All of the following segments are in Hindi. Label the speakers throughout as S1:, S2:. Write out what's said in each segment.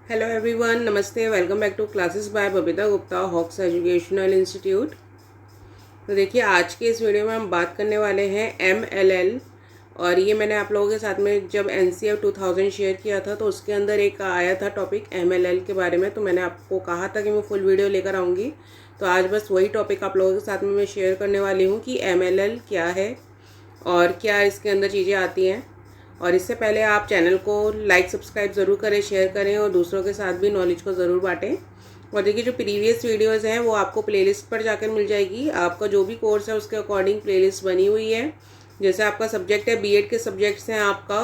S1: हेलो एवरीवन, नमस्ते। Welcome back to classes by Babita Gupta, Hawks educational institute. तो देखिए, आज के इस वीडियो में हम बात करने वाले हैं MLL। और ये मैंने आप लोगों के साथ में जब NCF 2000 शेयर किया था तो उसके अंदर एक आया था टॉपिक MLL के बारे में। तो मैंने आपको कहा था कि मैं फुल वीडियो लेकर आऊँगी। तो आज बस वही टॉपिक आप लोगों के साथ में मैं शेयर करने वाली हूँ कि MLL क्या है और क्या इसके अंदर चीज़ें आती हैं। और इससे पहले आप चैनल को लाइक सब्सक्राइब ज़रूर करें, शेयर करें और दूसरों के साथ भी नॉलेज को ज़रूर बांटें। और देखिए, जो प्रीवियस वीडियोस हैं वो आपको प्लेलिस्ट पर जाकर मिल जाएगी। आपका जो भी कोर्स है उसके अकॉर्डिंग प्लेलिस्ट बनी हुई है। जैसे आपका सब्जेक्ट है, बीएड के सब्जेक्ट्स हैं आपका,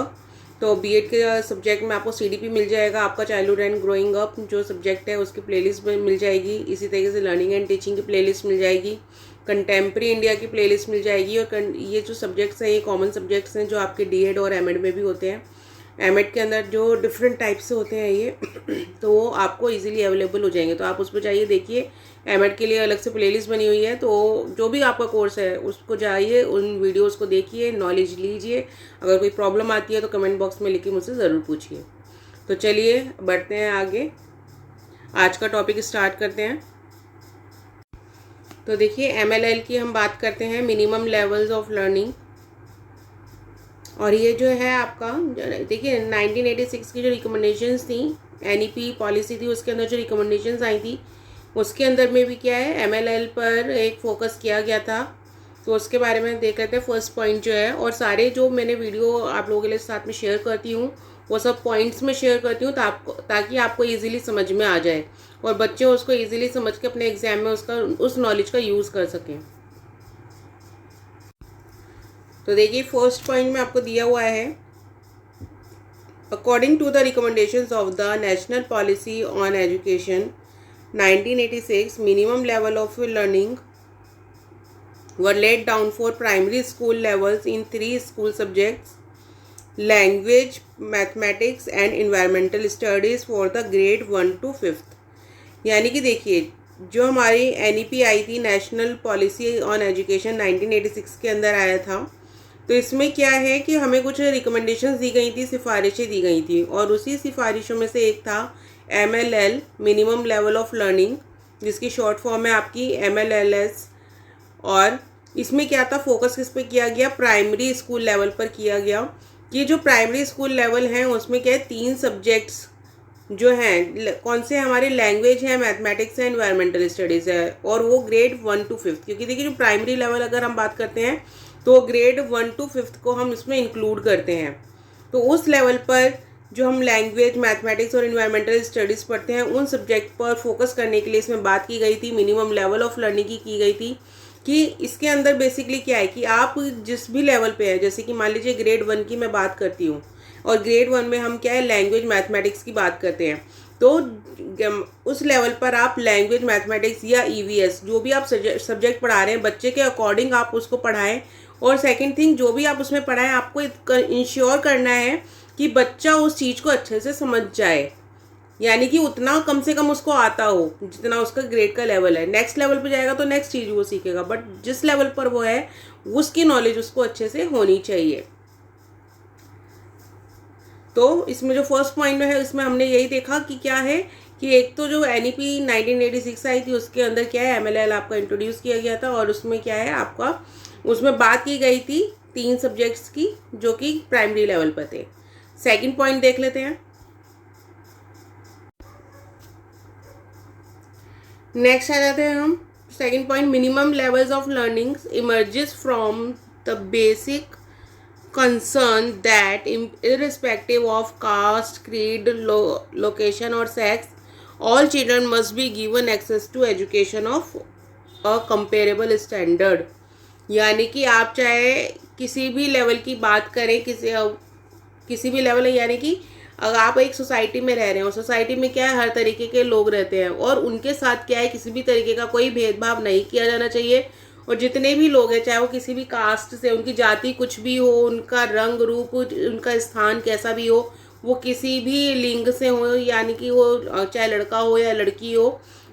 S1: तो बीएड के सब्जेक्ट में आपको सीडीपी मिल जाएगा। आपका चाइल्डहुड एंड ग्रोइंग अप जो सब्जेक्ट है उसकी प्लेलिस्ट मिल जाएगी। इसी तरीके से लर्निंग एंड टीचिंग की प्लेलिस्ट मिल जाएगी। कंटेम्प्रेरी इंडिया की प्लेलिस्ट मिल जाएगी। और ये जो सब्जेक्ट्स हैं ये कॉमन सब्जेक्ट्स हैं जो आपके डीएड और एमएड में भी होते हैं। एमएड के अंदर जो डिफरेंट टाइप से होते हैं ये तो वो आपको इजीली अवेलेबल हो जाएंगे। तो आप उस पर जाइए, देखिए। एमएड के लिए अलग से प्लेलिस्ट बनी हुई है, तो जो भी आपका कोर्स है उसको जाइए, उन वीडियोस को देखिए, नॉलेज लीजिए। अगर कोई प्रॉब्लम आती है तो कमेंट बॉक्स में लिख के मुझसे ज़रूर पूछिए। तो चलिए बढ़ते हैं आगे, आज का टॉपिक स्टार्ट करते हैं। तो देखिए, MLL की हम बात करते हैं, मिनिमम लेवल्स ऑफ लर्निंग। और ये जो है आपका, देखिए 1986 की जो रिकमेंडेशंस थी, NEP पॉलिसी थी, उसके अंदर जो रिकमेंडेशंस आई थी उसके अंदर में भी क्या है, MLL पर एक फोकस किया गया था। तो उसके बारे में देख लेते हैं। फर्स्ट पॉइंट जो है, और सारे जो मैंने वीडियो आप लोगों के लिए साथ में शेयर करती हूँ वो सब पॉइंट्स में शेयर करती हूँ ताकि आपको इजीली समझ में आ जाए और बच्चे उसको इजीली समझ के अपने एग्जाम में उस नॉलेज का यूज़ कर सकें। तो देखिए, फर्स्ट पॉइंट में आपको दिया हुआ है, according to the recommendations of the national policy on education 1986, minimum level of learning were laid down for primary school levels in 3 school subjects: language, mathematics and environmental studies for the grade 1 to 5th। यानी कि देखिए, जो हमारी NEP आई थी, नेशनल पॉलिसी ऑन एजुकेशन 1986 के अंदर आया था। तो इसमें क्या है कि हमें कुछ रिकमेंडेशंस दी गई थी, सिफारिशें दी गई थी, और उसी सिफारिशों में से एक था MLL, minimum level of learning, जिसकी शॉर्ट फॉर्म है आपकी MLLS। और इसमें क्या था, फोकस किस पे किया गया, प्राइमरी स्कूल लेवल पर किया गया। ये जो प्राइमरी स्कूल लेवल है उसमें क्या है, 3 सब्जेक्ट्स जो हैं, कौन से हमारे, लैंग्वेज है, मैथमेटिक्स है, एनवायरमेंटल स्टडीज़ है, और वो ग्रेड 1 to 5th। क्योंकि देखिए, जो प्राइमरी लेवल अगर हम बात करते हैं तो ग्रेड 1 to 5th को हम इसमें इंक्लूड करते हैं। तो उस लेवल पर जो हम लैंग्वेज, मैथमेटिक्स और इन्वायरमेंटल स्टडीज़ पढ़ते हैं, उन सब्जेक्ट पर फोकस करने के लिए इसमें बात की गई थी, मिनिमम लेवल ऑफ लर्निंग की गई थी। कि इसके अंदर बेसिकली क्या है कि आप जिस भी लेवल पे है, जैसे कि मान लीजिए ग्रेड 1 की मैं बात करती हूँ, और ग्रेड 1 में हम क्या है, लैंग्वेज, मैथमेटिक्स की बात करते हैं। तो उस लेवल पर आप लैंग्वेज, मैथमेटिक्स या EVS जो भी आप सब्जेक्ट पढ़ा रहे हैं, बच्चे के अकॉर्डिंग आप उसको पढ़ाएं। और सेकंड थिंग, जो भी आप उसमें पढ़ाएं, आपको इंश्योर करना है कि बच्चा उस चीज़ को अच्छे से समझ जाए, यानी कि उतना कम से कम उसको आता हो जितना उसका ग्रेड का लेवल है। नेक्स्ट लेवल पे जाएगा तो नेक्स्ट चीज़ वो सीखेगा, बट जिस लेवल पर वो है उसकी नॉलेज उसको अच्छे से होनी चाहिए। तो इसमें जो फर्स्ट पॉइंट है इसमें हमने यही देखा कि क्या है कि एक तो जो NEP 1986 आई थी उसके अंदर क्या है, MLL आपका इंट्रोड्यूस किया गया था, और उसमें क्या है आपका, उसमें बात की गई थी 3 सब्जेक्ट्स की जो कि प्राइमरी लेवल पर थे। सेकेंड पॉइंट देख लेते हैं। नेक्स्ट आ जाते हैं हम, second point, minimum levels of learning emerges from the basic concern that irrespective of caste, creed, location or sex, all children must be given access to education of a comparable standard। यानी कि आप चाहे किसी भी लेवल की बात करें, किसी भी लेवल है, यानी कि अगर आप एक सोसाइटी में रह रहे हो, सोसाइटी में क्या है, हर तरीके के लोग रहते हैं, और उनके साथ क्या है, किसी भी तरीके का कोई भेदभाव नहीं किया जाना चाहिए। और जितने भी लोग हैं, चाहे वो किसी भी कास्ट से, उनकी जाति कुछ भी हो, उनका रंग रूप, उनका स्थान कैसा भी हो, वो किसी भी लिंग से हो, यानी कि वो चाहे लड़का हो या लड़की हो,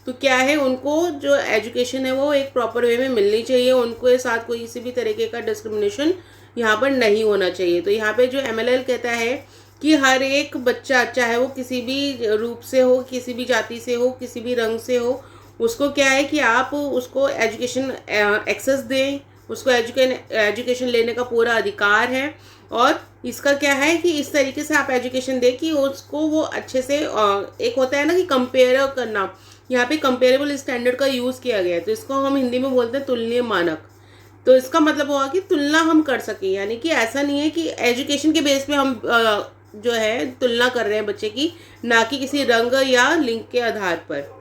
S1: तो क्या है, उनको जो एजुकेशन है वो एक प्रॉपर वे में मिलनी चाहिए। उनके साथ कोई किसी भी तरीके का डिस्क्रिमिनेशन यहाँ पर नहीं होना चाहिए। तो यहाँ पे जो MLL कहता है कि हर एक बच्चा, चाहे वो किसी भी रूप से हो, किसी भी जाति से हो, किसी भी रंग से हो, उसको क्या है कि आप उसको एजुकेशन एक्सेस दें, उसको एजुकेशन लेने का पूरा अधिकार है। और इसका क्या है कि इस तरीके से आप एजुकेशन दें कि उसको वो अच्छे से एक होता है ना कि कंपेयर करना, यहाँ पे कंपेरेबल स्टैंडर्ड का यूज़ किया गया है, तो इसको हम हिंदी में बोलते हैं तुलनीय मानक। तो इसका मतलब हुआ कि तुलना हम कर सकें, यानी कि ऐसा नहीं है कि एजुकेशन के बेस पे हम जो है तुलना कर रहे हैं बच्चे की, ना कि किसी रंग या लिंग के आधार पर।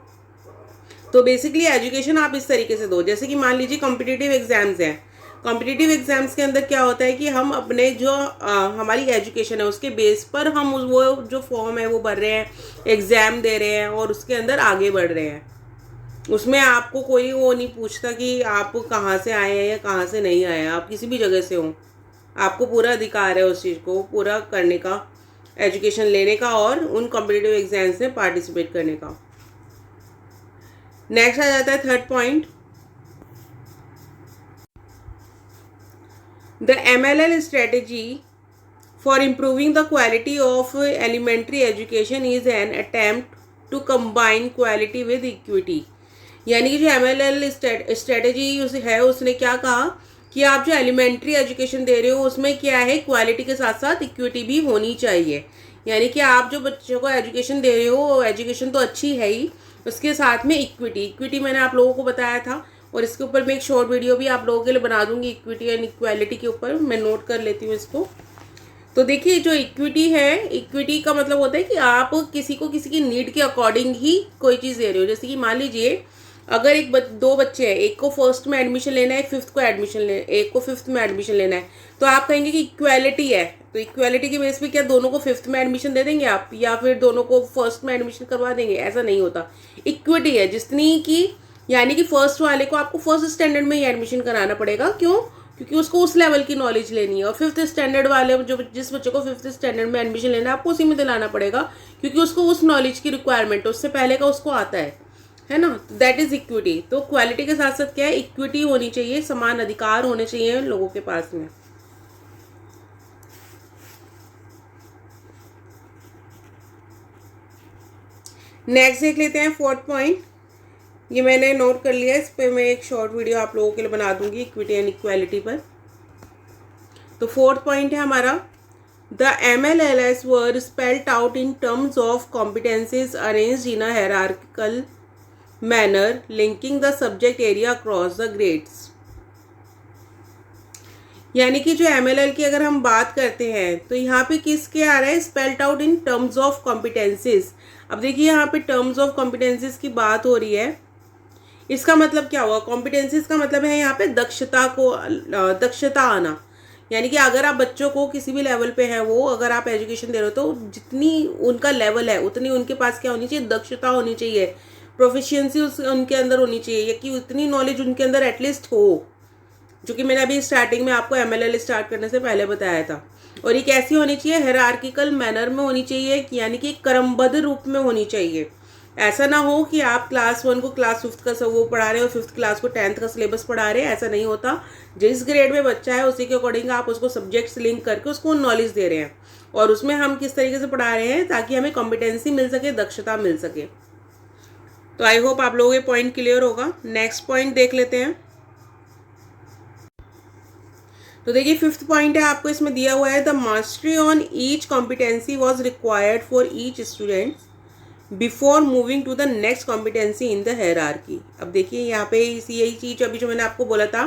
S1: तो बेसिकली एजुकेशन आप इस तरीके से दो, जैसे कि मान लीजिए कॉम्पिटिटिव एग्जाम्स हैं। कॉम्पिटिटिव एग्जाम्स के अंदर क्या होता है कि हम अपने जो हमारी एजुकेशन है उसके बेस पर हम वो जो फॉर्म है वो भर रहे हैं, एग्ज़ाम दे रहे हैं और उसके अंदर आगे बढ़ रहे हैं। उसमें आपको कोई वो नहीं पूछता कि आप कहाँ से आए हैं या कहाँ से नहीं आए हैं, आप किसी भी जगह से हो, आपको पूरा अधिकार है उस चीज़ को पूरा करने का, एजुकेशन लेने का और उन कॉम्पिटिटिव एग्जाम्स में पार्टिसिपेट करने का। नेक्स्ट आ जाता है third point, the MLL strategy for improving the quality of elementary education is an attempt to combine quality with equity. यानी कि जो MLL स्ट्रेटेजी है उसने क्या कहा कि आप जो एलिमेंट्री एजुकेशन दे रहे हो उसमें क्या है, क्वालिटी के साथ साथ इक्विटी भी होनी चाहिए। यानी कि आप जो बच्चों को एजुकेशन दे रहे हो, एजुकेशन तो अच्छी है ही, उसके साथ में इक्विटी मैंने आप लोगों को बताया था, और इसके ऊपर मैं एक शॉर्ट वीडियो भी आप लोगों के लिए बना दूंगी इक्विटी एंड इक्वालिटी के ऊपर, मैं नोट कर लेती हूँ इसको। तो देखिए जो इक्विटी है, इक्विटी का मतलब होता है कि आप किसी को किसी की नीड के अकॉर्डिंग ही कोई चीज़ दे रहे हो। जैसे कि मान लीजिए अगर दो बच्चे हैं, एक को फर्स्ट में एडमिशन लेना है, एक को फिफ्थ में एडमिशन लेना है, तो आप कहेंगे कि इक्वालिटी है, तो इक्वालिटी के बेस पे क्या दोनों को फिफ्थ में एडमिशन दे देंगे आप, या फिर दोनों को फर्स्ट में एडमिशन करवा देंगे? ऐसा नहीं होता। इक्विटी है जितनी की, यानी कि फर्स्ट वाले को आपको फर्स्ट स्टैंडर्ड में ही एडमिशन कराना पड़ेगा। क्यों? क्योंकि उसको उस लेवल की नॉलेज लेनी है। और फिफ्थ स्टैंडर्ड वाले जो जिस बच्चे को फिफ्थ स्टैंडर्ड में एडमिशन लेना है, आपको उसी में दिलाना पड़ेगा, क्योंकि उसको उस नॉलेज की रिक्वायरमेंट उससे पहले का उसको आता है ना। That is equity. तो क्वालिटी के साथ साथ क्या है, इक्विटी होनी चाहिए, समान अधिकार होने चाहिए लोगों के पास में। नेक्स्ट देख लेते हैं फोर्थ पॉइंट, ये मैंने नोट कर लिया, इस पे मैं एक शॉर्ट वीडियो आप लोगों के लिए बना दूंगी इक्विटी एंड इक्वालिटी पर। तो फोर्थ पॉइंट है हमारा, the MLLs were spelled out in terms of competencies arranged in a hierarchical manner linking the subject area across the grades. यानी कि जो MLL की अगर हम बात करते हैं तो यहाँ पे किसके आ रहा है, spelled out in terms of competencies. अब देखिए यहाँ पे टर्म्स ऑफ कॉम्पिटेंसीज की बात हो रही है, इसका मतलब क्या हुआ, कॉम्पिटेंसीज का मतलब है यहाँ पे दक्षता आना। यानी कि अगर आप बच्चों को किसी भी लेवल पे है वो, अगर आप एजुकेशन दे रहे हो तो जितनी उनका लेवल है उतनी उनके पास क्या होनी चाहिए, दक्षता होनी चाहिए, प्रोफिशिएंसी उनके अंदर होनी चाहिए, या कि उतनी नॉलेज उनके अंदर एटलीस्ट हो, जो कि मैंने अभी स्टार्टिंग में आपको MLL स्टार्ट करने से पहले बताया था। और ये कैसी होनी चाहिए, हायरार्किकल मैनर में होनी चाहिए, यानी कि क्रमबद्ध रूप में होनी चाहिए। ऐसा ना हो कि आप क्लास 1 को क्लास 5th का वो पढ़ा रहे हो, 5th क्लास को 10th का सिलेबस पढ़ा रहे हैं, ऐसा नहीं होता। जिस ग्रेड में बच्चा है उसी के अकॉर्डिंग आप उसको सब्जेक्ट्स लिंक करके उसको नॉलेज दे रहे हैं, और उसमें हम किस तरीके से पढ़ा रहे हैं ताकि हमें कॉम्पिटेंसी मिल सके, दक्षता मिल सके। तो आई होप आप लोगों को ये पॉइंट क्लियर होगा। नेक्स्ट पॉइंट देख लेते हैं। तो देखिए फिफ्थ पॉइंट है, आपको इसमें दिया हुआ है, the mastery on each competency was required for each student before moving to the next competency in the hierarchy. अब देखिए यहाँ पे यही चीज़ अभी जो मैंने आपको बोला था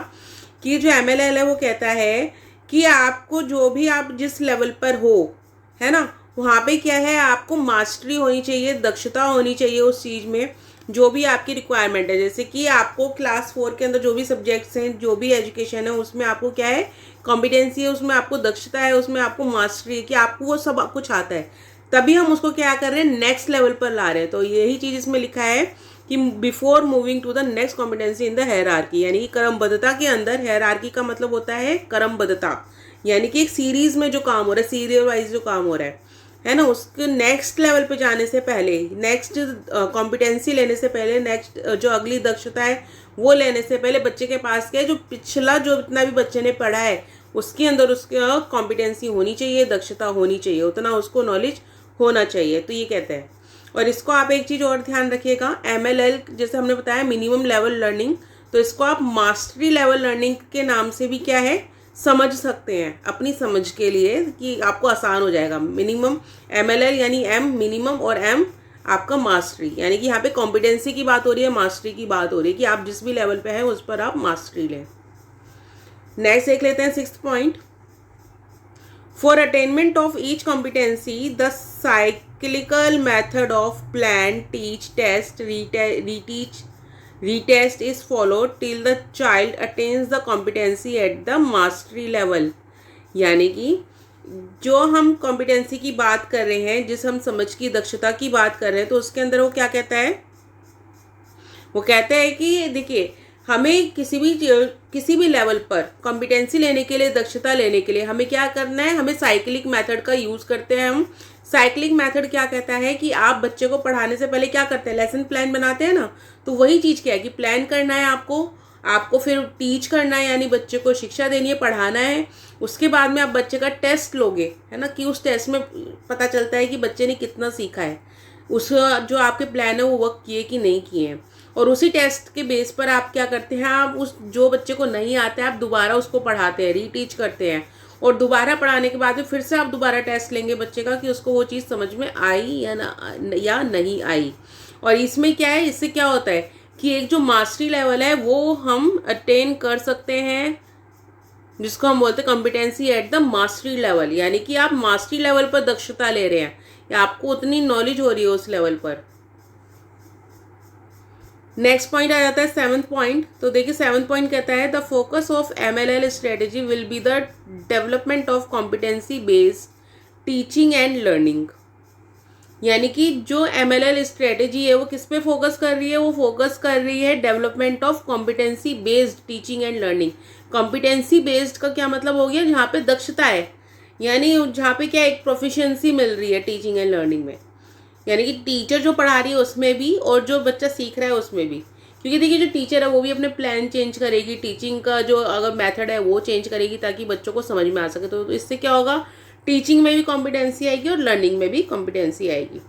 S1: कि जो MLL है वो कहता है कि आपको जो भी आप जिस लेवल पर हो, है ना, वहाँ पे क्या है, आपको मास्टरी होनी चाहिए, दक्षता होनी चाहिए उस चीज़ में जो भी आपकी रिक्वायरमेंट है। जैसे कि आपको क्लास 4 के अंदर जो भी सब्जेक्ट्स हैं, जो भी एजुकेशन है, उसमें आपको क्या है, कॉम्पिटेंसी है, उसमें आपको दक्षता है, उसमें आपको मास्टरी है, कि आपको वो सब कुछ आता है, तभी हम उसको क्या कर रहे हैं, नेक्स्ट लेवल पर ला रहे हैं। तो यही चीज़ इसमें लिखा है कि before moving to the next competency in the hierarchy, यानी कि क्रमबद्धता के अंदर। हायरार्की का मतलब होता है क्रमबद्धता, यानी कि एक सीरीज में जो काम हो रहा है, सीरियल वाइज जो काम हो रहा है ना, उसके नेक्स्ट लेवल पे जाने से पहले, नेक्स्ट कॉम्पिटेंसी लेने से पहले, नेक्स्ट जो अगली दक्षता है वो लेने से पहले बच्चे के पास क्या है, जो पिछला जो इतना भी बच्चे ने पढ़ा है उसके अंदर उसका कॉम्पिटेंसी होनी चाहिए, दक्षता होनी चाहिए, उतना उसको नॉलेज होना चाहिए। तो ये कहते हैं। और इसको आप एक चीज़ और ध्यान रखिएगा, MLL जैसे हमने बताया मिनिमम लेवल लर्निंग, तो इसको आप मास्टरी लेवल लर्निंग के नाम से भी क्या है समझ सकते हैं, अपनी समझ के लिए कि आपको आसान हो जाएगा। मिनिमम MLL यानी M मिनिमम और M आपका मास्टरी, यानी कि यहाँ पे कॉम्पिटेंसी की बात हो रही है, मास्टरी की बात हो रही है कि आप जिस भी लेवल पे हैं उस पर आप मास्टरी लें। नेक्स्ट देख लेते हैं 6th point. For attainment of each competency the cyclical method of plan, teach, test, reteach, retest is followed till the child attains the competency at the mastery level। यानी कि जो हम कॉम्पिटेंसी की बात कर रहे हैं, जिस हम समझ की दक्षता की बात कर रहे हैं, तो उसके अंदर वो क्या कहता है, वो कहता है कि देखिए हमें किसी भी लेवल पर कॉम्पिटेंसी लेने के लिए, दक्षता लेने के लिए हमें क्या करना है, हमें साइक्लिक मेथड का यूज़ करते हैं हम। साइक्लिक मेथड क्या कहता है कि आप बच्चे को पढ़ाने से पहले क्या करते हैं, लेसन प्लान बनाते हैं ना। तो वही चीज़ क्या है कि प्लान करना है आपको फिर टीच करना है, यानी बच्चे को शिक्षा देनी है, पढ़ाना है। उसके बाद में आप बच्चे का टेस्ट लोगे, है ना, कि उस टेस्ट में पता चलता है कि बच्चे ने कितना सीखा है, उस जो आपके प्लान है वो वर्क किए कि नहीं किए हैं। और उसी टेस्ट के बेस पर आप क्या करते हैं, आप उस जो बच्चे को नहीं आता है आप दोबारा उसको पढ़ाते हैं, रीटीच करते हैं। और दोबारा पढ़ाने के बाद में फिर से आप दोबारा टेस्ट लेंगे बच्चे का कि उसको वो चीज़ समझ में आई या नहीं आई। और इसमें क्या है, इससे क्या होता है कि एक जो मास्टरी लेवल है वो हम अटेन कर सकते हैं, जिसको हम बोलते हैं competency at the mastery level. यानी कि आप मास्टरी लेवल पर दक्षता ले रहे हैं या आपको उतनी नॉलेज हो रही है उस लेवल पर। नेक्स्ट पॉइंट आ जाता है 7th पॉइंट। तो देखिए 7th पॉइंट कहता है the focus of MLL strategy will be the development of competency based teaching and learning. यानी कि जो MLL स्ट्रेटेजी है वो किस पे फोकस कर रही है, वो फोकस कर रही है development of competency based teaching and learning. Competency based का क्या मतलब हो गया, जहाँ पे दक्षता है, यानी जहाँ पे क्या एक प्रोफिशिएंसी मिल रही है टीचिंग एंड लर्निंग में, यानी कि टीचर जो पढ़ा रही है उसमें भी और जो बच्चा सीख रहा है उसमें भी। क्योंकि देखिए जो टीचर है वो भी अपने प्लान चेंज करेगी, टीचिंग का जो अगर मेथड है वो चेंज करेगी ताकि बच्चों को समझ में आ सके। तो इससे क्या होगा, टीचिंग में भी कॉम्पिटेंसी आएगी और लर्निंग में भी कॉम्पिटेंसी आएगी।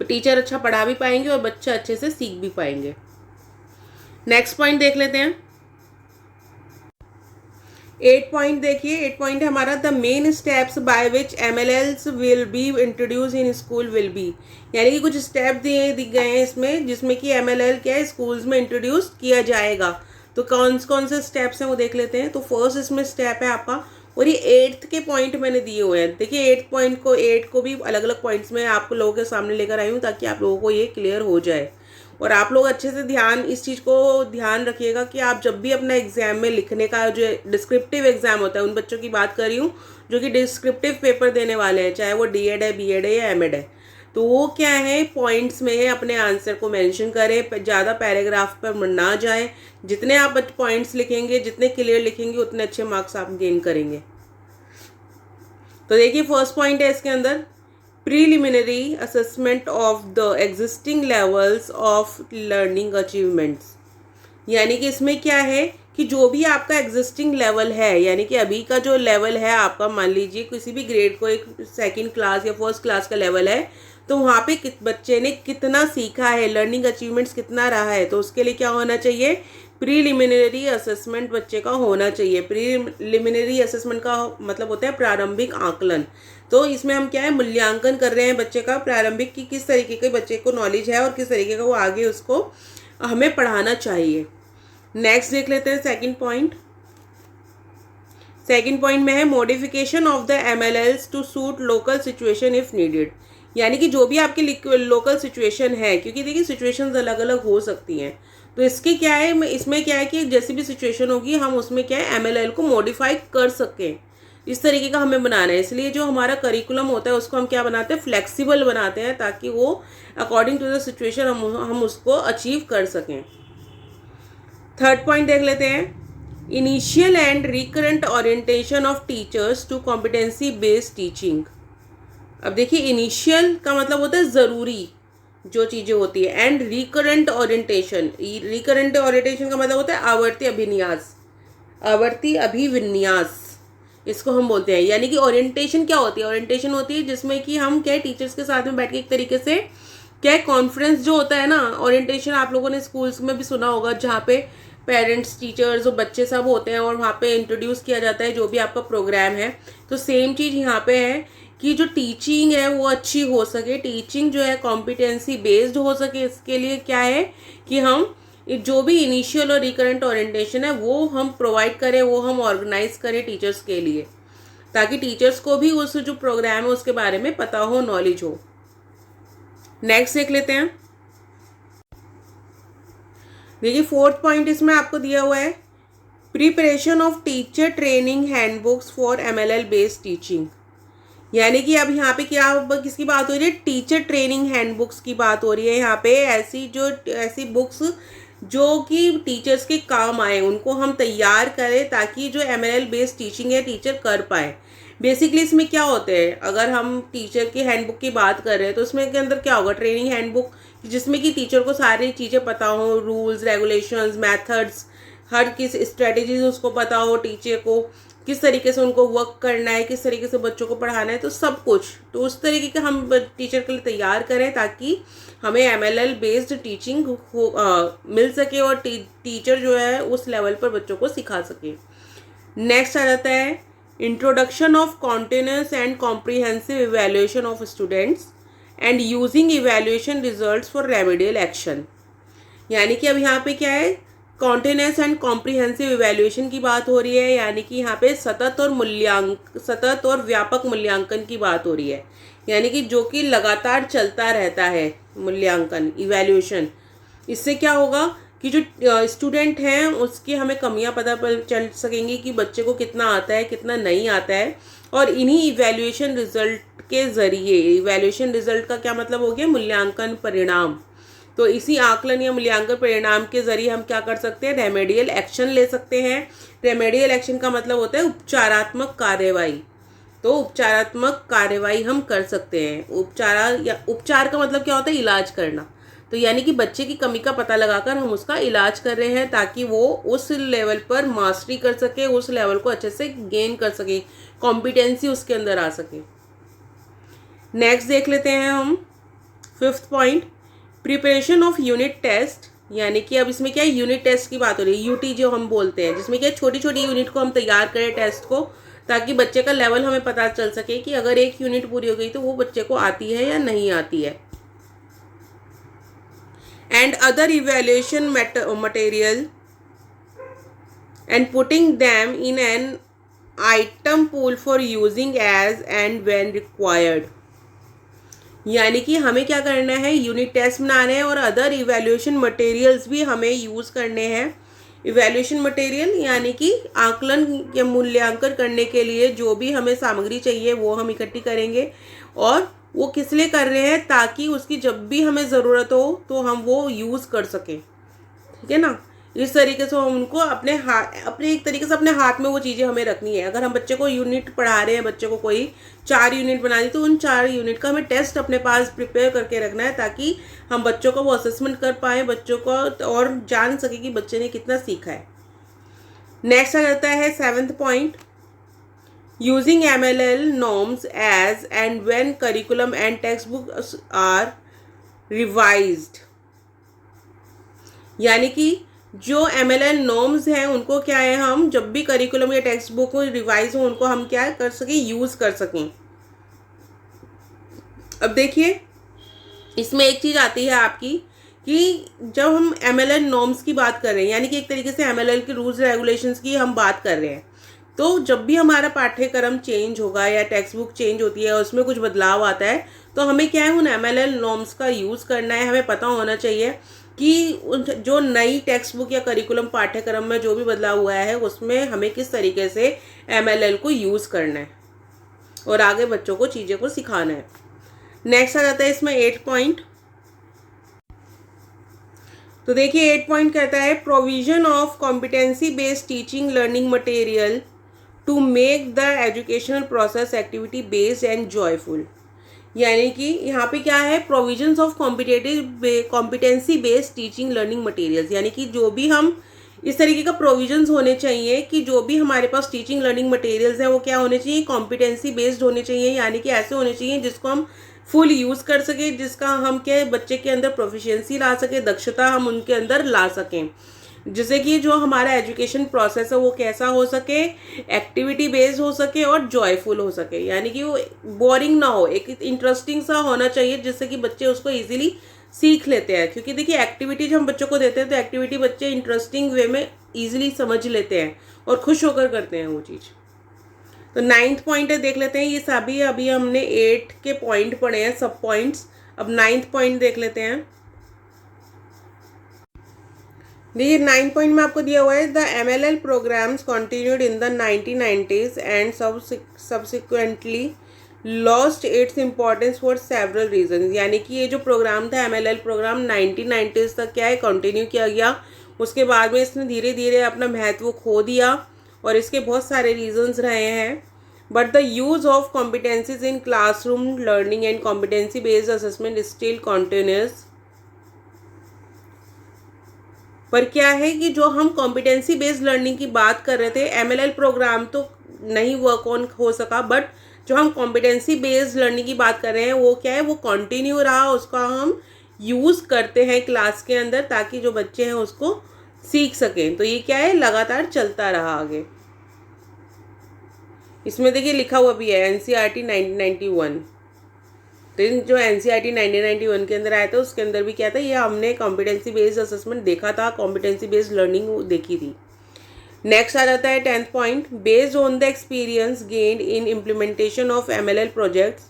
S1: टीचर अच्छा पढ़ा भी पाएंगे और बच्चा अच्छे से सीख भी पाएंगे। नेक्स्ट पॉइंट देख लेते हैं 8 पॉइंट। देखिए 8 पॉइंट है हमारा the main steps by which MLLs will be introduce in school will be. यानी कि कुछ स्टेप दिए गए हैं इसमें, जिसमें कि MLL क्या है स्कूल्स में इंट्रोड्यूस किया जाएगा। तो कौन कौन से स्टेप्स हैं वो देख लेते हैं। तो फर्स्ट इसमें स्टेप है आपका, और ये 8th के पॉइंट मैंने दिए हुए हैं। देखिए 8 पॉइंट को 8 को भी अलग अलग पॉइंट्स में आपको लोगों के सामने लेकर आई हूँ ताकि आप लोगों को ये क्लियर हो जाए। और आप लोग अच्छे से इस चीज़ को ध्यान रखिएगा कि आप जब भी अपना एग्जाम में लिखने का जो डिस्क्रिप्टिव एग्जाम होता है, उन बच्चों की बात कर रही हूँ जो कि डिस्क्रिप्टिव पेपर देने वाले हैं, चाहे वो D.Ed है, B.Ed है या M.Ed है, तो वो क्या है पॉइंट्स में है अपने आंसर को मेंशन करें, ज़्यादा पैराग्राफ पर ना जाएं। जितने आप पॉइंट्स लिखेंगे, जितने क्लियर लिखेंगे, उतने अच्छे मार्क्स आप गेन करेंगे। तो देखिए फर्स्ट पॉइंट है इसके अंदर preliminary assessment of the existing levels of learning achievements. यानी कि इसमें क्या है कि जो भी आपका एग्जिस्टिंग लेवल है, यानी कि अभी का जो लेवल है आपका, मान लीजिए किसी भी ग्रेड को एक 2nd क्लास या 1st क्लास का लेवल है, तो वहाँ पे बच्चे ने कितना सीखा है, लर्निंग अचीवमेंट्स कितना रहा है, तो उसके लिए क्या होना चाहिए, प्रीलिमिनरी असेसमेंट बच्चे का होना चाहिए। प्रीलिमिनरी असेसमेंट का मतलब होता है प्रारंभिक आकलन। तो इसमें हम क्या है मूल्यांकन कर रहे हैं बच्चे का प्रारंभिक की किस तरीके के बच्चे को नॉलेज है और किस तरीके का वो आगे उसको हमें पढ़ाना चाहिए। नेक्स्ट देख लेते हैं 2nd पॉइंट। 2nd पॉइंट में है modification of the MLLs to suit local situation if needed. यानी कि जो भी आपकी लोकल सिचुएशन है, क्योंकि देखिए सिचुएशंस अलग अलग हो सकती हैं, तो इसके क्या है, इसमें क्या है कि जैसी भी सिचुएशन होगी हम उसमें क्या है MLL को मॉडिफाई कर सकें, इस तरीके का हमें बनाना है। इसलिए जो हमारा करिकुलम होता है उसको हम क्या बनाते हैं, फ्लेक्सिबल बनाते हैं, ताकि वो अकॉर्डिंग टू द सिचुएशन हम उसको अचीव कर सकें। 3rd पॉइंट देख लेते हैं initial and recurrent orientation of teachers to competency based teaching. अब देखिए इनिशियल का मतलब होता है ज़रूरी जो चीज़ें होती है, एंड रिकरेंट ओरिएंटेशन, का मतलब होता है आवर्ती अभिविन्यास। इसको हम बोलते हैं। यानी कि ओरिएंटेशन क्या होती है, ओरिएंटेशन होती है जिसमें कि हम क्या टीचर्स के साथ में बैठ के एक तरीके से क्या कॉन्फ्रेंस जो होता है ना, ओरिएंटेशन आप लोगों ने स्कूल्स में भी सुना होगा, जहाँ पे पेरेंट्स टीचर्स और बच्चे सब होते हैं और वहाँ पे इंट्रोड्यूस किया जाता है जो भी आपका प्रोग्राम है। तो सेम चीज़ यहाँ पे है कि जो टीचिंग है वो अच्छी हो सके, टीचिंग जो है कॉम्पिटेंसी बेस्ड हो सके, इसके लिए क्या है कि हम जो भी इनिशियल और रिकरेंट ओरिएंटेशन है वो हम प्रोवाइड करें, वो हम ऑर्गेनाइज करें टीचर्स के लिए, ताकि टीचर्स को भी उस जो प्रोग्राम है उसके बारे में पता हो, नॉलेज हो। नेक्स्ट देख लेते हैं। देखिए 4th पॉइंट इसमें आपको दिया हुआ है, preparation of teacher training handbooks for MLL based teaching. यानी कि अब यहाँ पे क्या किसकी बात हो रही है, टीचर ट्रेनिंग हैंडबुक्स की बात हो रही है। यहाँ पे ऐसी बुक्स जो कि टीचर्स के काम आए उनको हम तैयार करें, ताकि जो MLL बेस्ड टीचिंग है टीचर कर पाए। बेसिकली इसमें क्या होते हैं, अगर हम टीचर की हैंडबुक की बात कर रहे हैं तो उसमें के अंदर क्या होगा, ट्रेनिंग हैंडबुक, जिसमें कि टीचर को सारी चीज़ें पता हो, रूल्स रेगुलेशंस मैथड्स, हर किस स्ट्रेटजीज उसको पता हो, टीचर को किस तरीके से उनको वर्क करना है, किस तरीके से बच्चों को पढ़ाना है, तो सब कुछ तो उस तरीके का हम टीचर के लिए तैयार करें ताकि हमें MLL बेस्ड टीचिंग मिल सके और टीचर जो है उस लेवल पर बच्चों को सिखा सके। नेक्स्ट आ जाता है introduction of continuous and comprehensive evaluation of students and using evaluation results for remedial action. यानी कि अब यहाँ पे क्या है, कॉन्टिन्यूस एंड कॉम्प्रिहेंसिव इवैल्यूएशन की बात हो रही है। यानी कि यहाँ पे सतत और व्यापक मूल्यांकन की बात हो रही है। यानी कि जो कि लगातार चलता रहता है मूल्यांकन, इवैल्यूएशन। इससे क्या होगा कि जो स्टूडेंट हैं उसकी हमें कमियां पता चल सकेंगी कि बच्चे को कितना आता है, कितना नहीं आता है। और इन्हीं इवैल्यूएशन रिजल्ट के ज़रिए, इवैल्यूएशन रिजल्ट का क्या मतलब हो गया, मूल्यांकन परिणाम। तो इसी आकलन या मूल्यांकन परिणाम के ज़रिए हम क्या कर सकते हैं, रेमेडियल एक्शन ले सकते हैं। रेमेडियल एक्शन का मतलब होता है उपचारात्मक कार्यवाही। तो उपचारात्मक कार्यवाही हम कर सकते हैं। उपचार का मतलब क्या होता है, इलाज करना। तो यानी कि बच्चे की कमी का पता लगाकर हम उसका इलाज कर रहे हैं ताकि वो उस लेवल पर मास्टरी कर सके, उस लेवल को अच्छे से गेन कर सके, कॉम्पिटेंसी उसके अंदर आ सके। नेक्स्ट देख लेते हैं हम 5th point, preparation of unit test. यानी कि अब इसमें क्या है, यूनिट टेस्ट की बात हो रही है, UT जो हम बोलते हैं, जिसमें क्या छोटी छोटी यूनिट को हम तैयार करें टेस्ट को, ताकि बच्चे का लेवल हमें पता चल सके कि अगर एक यूनिट पूरी हो गई तो वो बच्चे को आती है या नहीं आती है। and other evaluation material and putting them in an item pool for using as and when required। यानी कि हमें क्या करना है, यूनिट टेस्ट बनाने हैं और अदर इवैल्यूएशन मटेरियल्स भी हमें यूज़ करने हैं। इवैल्यूएशन मटेरियल यानी कि आकलन या मूल्यांकन करने के लिए जो भी हमें सामग्री चाहिए वो हम इकट्ठी करेंगे, और वो किस लिए कर रहे हैं, ताकि उसकी जब भी हमें ज़रूरत हो तो हम वो यूज़ कर सकें। ठीक है ना, इस तरीके से हम उनको अपने एक तरीके से अपने हाथ में वो चीज़ें हमें रखनी है। अगर हम बच्चे को यूनिट पढ़ा रहे हैं, बच्चे को कोई 4 यूनिट बना दी, तो उन 4 यूनिट का हमें टेस्ट अपने पास प्रिपेयर करके रखना है, ताकि हम बच्चों को वो असेसमेंट कर पाएँ, बच्चों को और जान सके कि बच्चे ने कितना सीखा है। नेक्स्ट आ जाता है 7th point, using MLL norms as and when curriculum and textbooks are revised। यानी कि जो MLL norms हैं उनको क्या है, हम जब भी करिकुलम या टेक्स्ट बुक रिवाइज हो उनको हम क्या कर सकें, यूज़ कर सकें। अब देखिए इसमें एक चीज़ आती है आपकी कि जब हम MLL norms की बात कर रहे हैं, यानी कि एक तरीके से MLL के रूल्स रेगुलेशंस की हम बात कर रहे हैं, तो जब भी हमारा पाठ्यक्रम चेंज होगा या टेक्स्ट बुक चेंज होती है, उसमें कुछ बदलाव आता है, तो हमें क्या है, उन MLL नॉर्म्स का यूज़ करना है। हमें पता होना चाहिए कि जो नई टेक्स्ट बुक या करिकुलम पाठ्यक्रम में जो भी बदलाव हुआ है उसमें हमें किस तरीके से MLL को यूज़ करना है और आगे बच्चों को चीज़ें को सिखाना है। नेक्स्ट आ जाता है इसमें 8 पॉइंट। तो देखिए 8 पॉइंट कहता है, provision of competency based teaching learning material to make the educational process activity based and joyful. यानी कि यहाँ पे क्या है, provisions of competency based teaching learning materials. यानी कि जो भी हम इस तरीके का प्रोविजंस होने चाहिए कि जो भी हमारे पास टीचिंग लर्निंग मटेरियल्स हैं वो क्या होने चाहिए, कॉम्पिटेंसी बेस्ड होने चाहिए, यानी कि ऐसे होने चाहिए जिसको हम फुल यूज़ कर सकें, जिसका हम क्या बच्चे के अंदर प्रोफिशिएंसी ला सके, दक्षता हम उनके अंदर ला सकें, जिससे कि जो हमारा एजुकेशन प्रोसेस है वो कैसा हो सके, एक्टिविटी बेस्ड हो सके और जॉयफुल हो सके, यानी कि वो बोरिंग ना हो, एक इंटरेस्टिंग सा होना चाहिए जिससे कि बच्चे उसको इजीली सीख लेते हैं। क्योंकि देखिए एक्टिविटी जब हम बच्चों को देते हैं तो एक्टिविटी बच्चे इंटरेस्टिंग वे में इजीली समझ लेते हैं और खुश होकर करते हैं वो चीज़। तो 9th पॉइंट है, देख लेते हैं। ये सभी अभी हमने 8 के पॉइंट पढ़े हैं, सब पॉइंट्स। अब 9th पॉइंट देख लेते हैं। देखिए 9th पॉइंट में आपको दिया हुआ है, the MLL programmes continued in the 1990s and subsequently lost its importance for several reason. यानी कि ये जो प्रोग्राम था MLL प्रोग्राम 1990s तक क्या है कंटिन्यू किया गया, उसके बाद में इसने धीरे धीरे अपना महत्व खो दिया और इसके बहुत सारे रीजंस रहे हैं। But the use of competencies in classroom learning and competency based assessment still continuous. पर क्या है कि जो हम कॉम्पिटेंसी बेस्ड लर्निंग की बात कर रहे थे, MLL प्रोग्राम तो नहीं वर्क ऑन हो सका, बट जो हम कॉम्पिटेंसी बेस्ड लर्निंग की बात कर रहे हैं वो क्या है, वो कंटिन्यू रहा, उसका हम यूज़ करते हैं क्लास के अंदर ताकि जो बच्चे हैं उसको सीख सकें। तो ये क्या है, लगातार चलता रहा आगे। इसमें देखिए लिखा हुआ भी है NCERT 1991। तो जो NCERT 1991 के अंदर आया था उसके अंदर भी क्या था, ये हमने कॉम्पिटेंसी बेस्ड असेसमेंट देखा था, कॉम्पिटेंसी बेस्ड लर्निंग देखी थी। नेक्स्ट आ जाता है 10th point, based on the experience gained in implementation of MLL projects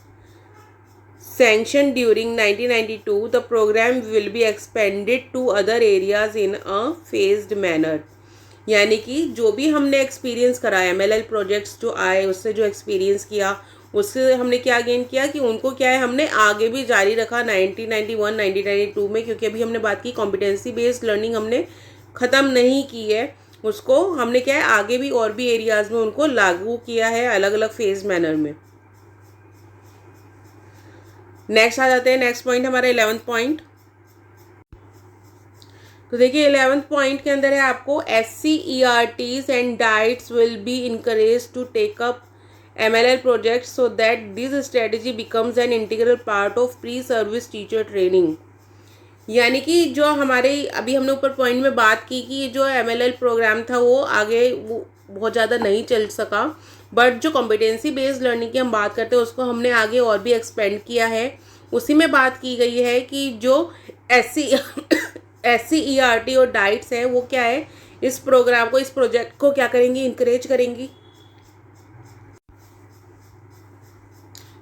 S1: sanctioned during 1992, the program will be expanded to other areas in a phased manner। यानी कि जो भी हमने एक्सपीरियंस करा MLL प्रोजेक्ट्स जो आए, उससे जो एक्सपीरियंस किया, उससे हमने क्या गेन किया कि उनको क्या है हमने आगे भी जारी रखा 1991 1992 में। क्योंकि अभी हमने बात की कॉम्पिटेंसी बेस्ड लर्निंग हमने ख़त्म नहीं की है, उसको हमने क्या है आगे भी और भी एरियाज़ में उनको लागू किया है अलग अलग फेज मैनर में। नेक्स्ट आ जाते हैं, नेक्स्ट पॉइंट हमारा 11th पॉइंट। तो देखिए 11th पॉइंट के अंदर है आपको SCERTs and DIETs will be encourage to take up MLL project so that this strategy becomes an integral part of pre service teacher training. यानी कि जो हमारे अभी हमने ऊपर पॉइंट में बात की कि जो MLL प्रोग्राम था वो आगे वो बहुत ज़्यादा नहीं चल सका, बट जो कॉम्पिटेंसी बेस्ड लर्निंग की हम बात करते हैं उसको हमने आगे और भी एक्सपेंड किया है। उसी में बात की गई है कि जो SCERT और डाइट्स है वो क्या है, इस प्रोग्राम को, इस प्रोजेक्ट को क्या करेंगी, इंकरेज करेंगी,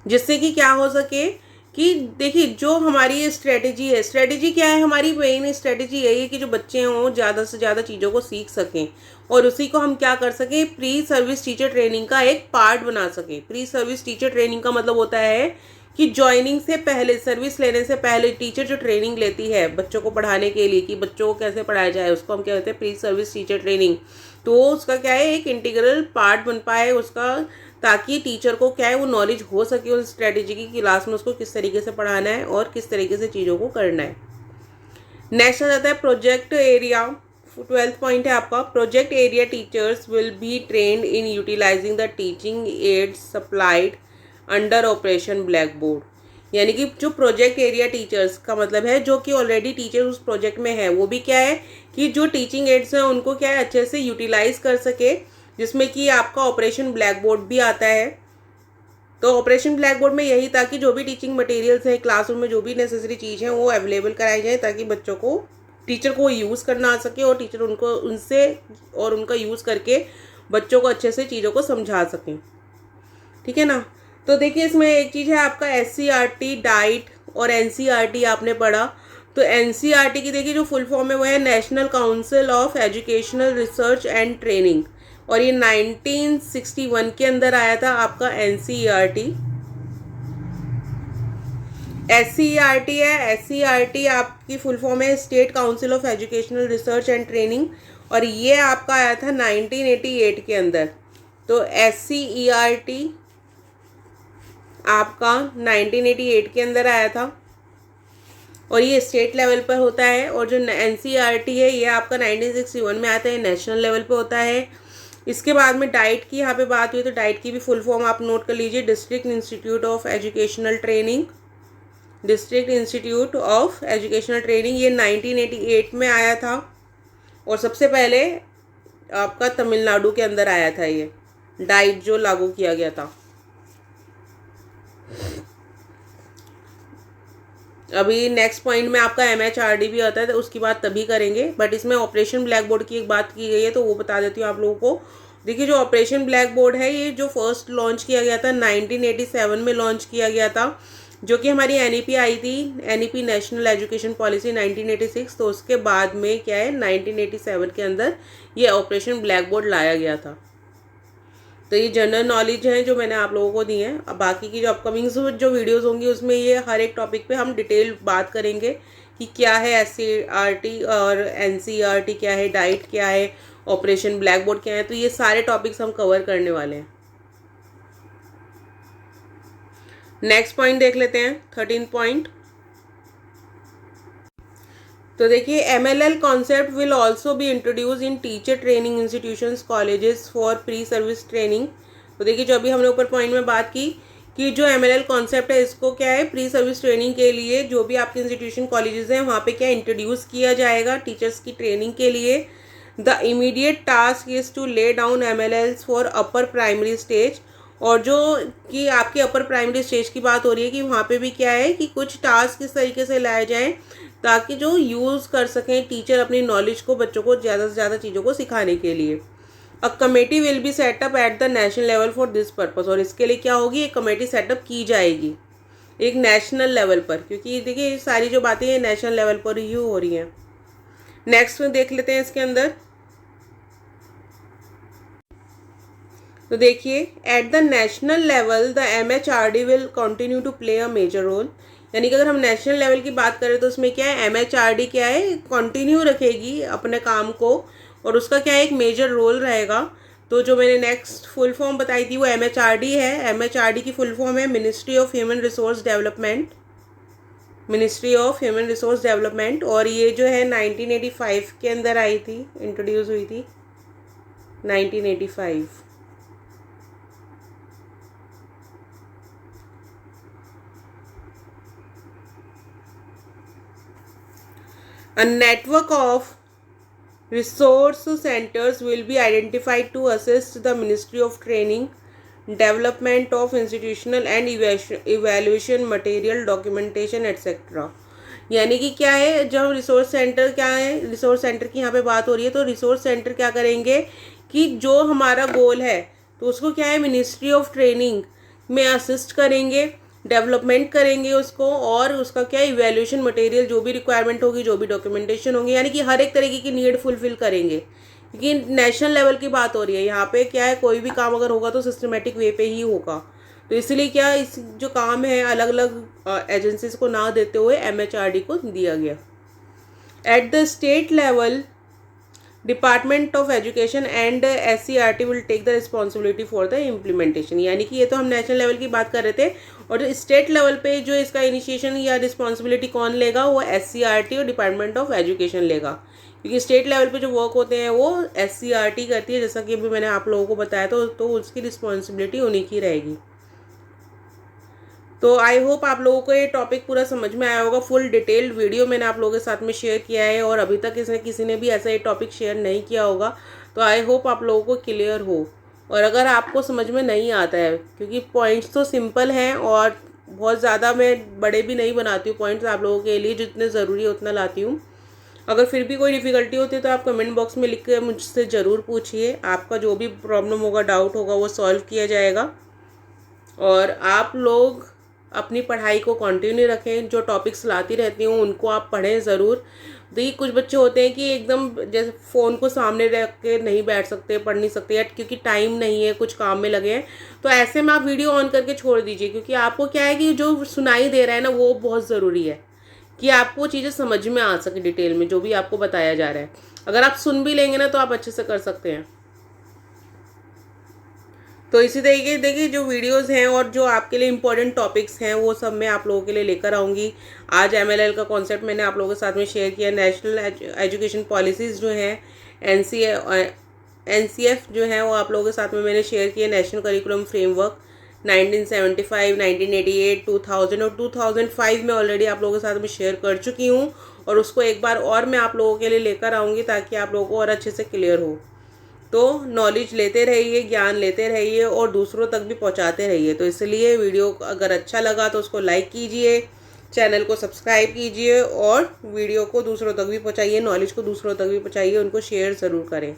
S1: जिससे कि क्या हो सके कि देखिए जो हमारी स्ट्रेटेजी है, स्ट्रेटेजी क्या है हमारी, मेन स्ट्रेटेजी यही है कि जो बच्चे हों ज़्यादा से ज़्यादा चीज़ों को सीख सकें और उसी को हम क्या कर सकें, प्री सर्विस टीचर ट्रेनिंग का एक पार्ट बना सकें। प्री सर्विस टीचर ट्रेनिंग का मतलब होता है कि ज्वाइनिंग से पहले, सर्विस लेने से पहले टीचर जो ट्रेनिंग लेती है बच्चों को पढ़ाने के लिए कि बच्चों को कैसे पढ़ाया जाए, उसको हम क्या कहते हैं, प्री सर्विस टीचर ट्रेनिंग। तो उसका क्या है, एक इंटीग्रल पार्ट बन पाए उसका, ताकि टीचर को क्या है वो नॉलेज हो सके उस स्ट्रेटेजी की क्लास में उसको किस तरीके से पढ़ाना है और किस तरीके से चीज़ों को करना है। नेक्स्ट आ जाता है प्रोजेक्ट एरिया। 12th पॉइंट है आपका, project area teachers will be trained in utilising the teaching aids supplied under Operation Blackboard. यानी कि जो प्रोजेक्ट एरिया टीचर्स का मतलब है जो कि ऑलरेडी टीचर उस प्रोजेक्ट में है, वो भी क्या है कि जो टीचिंग एड्स हैं उनको क्या है अच्छे से यूटिलाइज कर सके, जिसमें कि आपका ऑपरेशन ब्लैक बोर्ड भी आता है। तो ऑपरेशन ब्लैक बोर्ड में यही था कि जो भी टीचिंग मटेरियल्स हैं क्लासरूम में, जो भी नेसेसरी चीज़ है वो अवेलेबल कराई जाए ताकि बच्चों को, टीचर को यूज़ करना आ सके और टीचर उनको उनसे और उनका यूज़ करके बच्चों को अच्छे से चीज़ों को समझा सकें। ठीक है ना। तो देखिए इसमें एक चीज़ है आपका SCERT डाइट और NCERT आपने पढ़ा। तो NCERT की देखिए जो फुल फॉर्म है वो है national council of educational research and training, और ये 1961 के अंदर आया था आपका NCERT। SCERT है, SCERT आपकी फुल फॉर्म है state council of educational research and training, और ये आपका आया था 1988 के अंदर। तो SCERT आपका 1988 के अंदर आया था। और ये स्टेट लेवल पर होता है। और जो NCERT है ये आपका 1961 में आता है, नेशनल लेवल पे होता है। इसके बाद में डाइट की यहाँ पे बात हुई तो डाइट की भी फुल फॉर्म आप नोट कर लीजिए, district institute of educational training. District institute of educational training ये 1988 में आया था और सबसे पहले आपका तमिलनाडु के अंदर आया था ये डाइट जो लागू किया गया था। अभी नेक्स्ट पॉइंट में आपका MHRD भी आता है, तो उसकी बात तभी करेंगे, बट इसमें ऑपरेशन ब्लैक बोर्ड की एक बात की गई है तो वो बता देती हूँ आप लोगों को। देखिए, जो ऑपरेशन ब्लैक बोर्ड है ये जो फर्स्ट लॉन्च किया गया था 1987 में लॉन्च किया गया था, जो कि हमारी NEP आई थी, NEP नेशनल एजुकेशन पॉलिसी 1986। तो उसके बाद में क्या है 1987 के अंदर ये ऑपरेशन ब्लैक बोर्ड लाया गया था। तो ये जनरल नॉलेज है जो मैंने आप लोगों को दी है। अब बाकी की जो अपकमिंग जो वीडियोस होंगी उसमें ये हर एक टॉपिक पे हम डिटेल बात करेंगे कि क्या है SCERT और NCERT क्या है, डाइट क्या है, ऑपरेशन ब्लैक बोर्ड क्या है। तो ये सारे टॉपिक्स हम कवर करने वाले हैं। नेक्स्ट पॉइंट देख लेते हैं, 13 पॉइंट। तो देखिए, MLL concept will also be introduce in teacher training institutions colleges for pre service training. तो देखिए, जो अभी हमने ऊपर पॉइंट में बात की कि जो MLL कॉन्सेप्ट है इसको क्या है प्री सर्विस ट्रेनिंग के लिए जो भी आपके इंस्टीट्यूशन कॉलेजेस हैं वहाँ पे क्या इंट्रोड्यूस किया जाएगा टीचर्स की ट्रेनिंग के लिए। The immediate task is to lay down MLLs for upper primary stage. और जो कि आपके अपर प्राइमरी स्टेज की बात हो रही है कि वहाँ पे भी क्या है कि कुछ टास्क इस तरीके से लाए जाएं ताकि जो यूज़ कर सकें टीचर अपनी नॉलेज को बच्चों को ज़्यादा से ज़्यादा चीज़ों को सिखाने के लिए। A committee will be setup at the national level for this purpose. और इसके लिए क्या होगी, एक कमेटी सेटअप की जाएगी एक नेशनल लेवल पर, क्योंकि देखिए ये सारी जो बातें हैं नेशनल लेवल पर ही हो रही हैं। नेक्स्ट में देख लेते हैं इसके अंदर। तो देखिए, at the national level the MHRD will continue to play a major role. यानी कि अगर हम नेशनल लेवल की बात करें तो उसमें क्या है MHRD क्या है कंटिन्यू रखेगी अपने काम को और उसका क्या है एक मेजर रोल रहेगा। तो जो मैंने नेक्स्ट फुल फॉर्म बताई थी वो MHRD है। MHRD की फुल फॉर्म है ministry of human resource development, ministry of human resource development. और ये जो है 1985 के अंदर आई थी, इंट्रोड्यूस हुई थी 1985। A network of resource centers will be identified to assist the Ministry of Training, development of institutional and evaluation material, documentation etc. यानी कि क्या है, जब रिसोर्स सेंटर क्या है, रिसोर्स सेंटर की यहाँ पे बात हो रही है तो रिसोर्स सेंटर क्या करेंगे कि जो हमारा गोल है तो उसको क्या है मिनिस्ट्री ऑफ ट्रेनिंग में असिस्ट करेंगे, डेवलपमेंट करेंगे उसको, और उसका क्या इवैल्यूएशन मटेरियल जो भी रिक्वायरमेंट होगी, जो भी डॉक्यूमेंटेशन होगी, यानी कि हर एक तरीके की नीड फुलफिल करेंगे। क्योंकि नेशनल लेवल की बात हो रही है यहाँ पे, क्या है कोई भी काम अगर होगा तो सिस्टमेटिक वे पे ही होगा। तो इसलिए क्या इस जो काम है अलग अलग एजेंसीज को ना देते हुए MHRD को दिया गया। At the state level department of education and SCERT will take the responsibility for the implementation. यानी कि ये तो हम नेशनल लेवल की बात कर रहे थे, और स्टेट लेवल पे जो इसका इनिशिएशन या रिस्पॉन्सिबिलिटी कौन लेगा वो SCERT और डिपार्टमेंट ऑफ एजुकेशन लेगा। क्योंकि स्टेट लेवल पे जो वर्क होते हैं वो SCERT करती है, जैसा कि अभी मैंने आप लोगों को बताया तो उसकी रिस्पॉन्सिबिलिटी उन्हीं की रहेगी। तो आई होप आप लोगों को ये टॉपिक पूरा समझ में आया होगा। फुल डिटेल्ड वीडियो मैंने आप लोगों के साथ में शेयर किया है और अभी तक किसी ने भी ऐसा ये टॉपिक शेयर नहीं किया होगा, तो आई होप आप लोगों को क्लियर हो। और अगर आपको समझ में नहीं आता है, क्योंकि पॉइंट्स तो सिंपल हैं और बहुत ज़्यादा मैं बड़े भी नहीं बनाती हूँ पॉइंट्स आप लोगों के लिए, जितने ज़रूरी है उतना लाती हूँ। अगर फिर भी कोई डिफ़िकल्टी होती है तो आप कमेंट बॉक्स में लिख कर मुझसे ज़रूर पूछिए। आपका जो भी प्रॉब्लम होगा, डाउट होगा, वो सॉल्व किया जाएगा। और आप लोग अपनी पढ़ाई को कंटिन्यू रखें, जो टॉपिक्स लाती रहती हूँ उनको आप पढ़ें ज़रूर। देखिए, कुछ बच्चे होते हैं कि एकदम जैसे फ़ोन को सामने रख के नहीं बैठ सकते, पढ़ नहीं सकते, या क्योंकि टाइम नहीं है, कुछ काम में लगे हैं, तो ऐसे में आप वीडियो ऑन करके छोड़ दीजिए। क्योंकि आपको क्या है कि जो सुनाई दे रहा है ना वो बहुत ज़रूरी है कि आपको चीज़ें समझ में आ सके डिटेल में, जो भी आपको बताया जा रहा है। अगर आप सुन भी लेंगे ना तो आप अच्छे से कर सकते हैं। तो इसी तरीके देखिए जो वीडियोस हैं और जो आपके लिए इम्पोर्टेंट टॉपिक्स हैं वो सब मैं आप लोगों के लिए लेकर आऊँगी। आज एमएलएल का कॉन्सेप्ट मैंने आप लोगों के साथ में शेयर किया। नेशनल एजुकेशन पॉलिसीज़ जो हैं एनसीएफ जो है वो आप लोगों के साथ में मैंने शेयर किया। नेशनल करिकुलम फ्रेमवर्क 1975, 1988, 2000 और 2005 में ऑलरेडी आप लोगों के साथ में शेयर कर चुकी हूँ, और उसको एक बार और मैं आप लोगों के लिए लेकर आऊँगी ताकि आप लोगों को और अच्छे से क्लियर हो। तो नॉलेज लेते रहिए, ज्ञान लेते रहिए और दूसरों तक भी पहुंचाते रहिए। तो इसलिए वीडियो अगर अच्छा लगा तो उसको लाइक कीजिए, चैनल को सब्सक्राइब कीजिए और वीडियो को दूसरों तक भी पहुंचाइए, नॉलेज को दूसरों तक भी पहुंचाइए, उनको शेयर ज़रूर करें।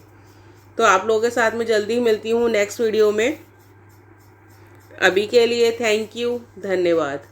S1: तो आप लोगों के साथ में जल्दी ही मिलती हूँ नेक्स्ट वीडियो में। अभी के लिए थैंक यू, धन्यवाद।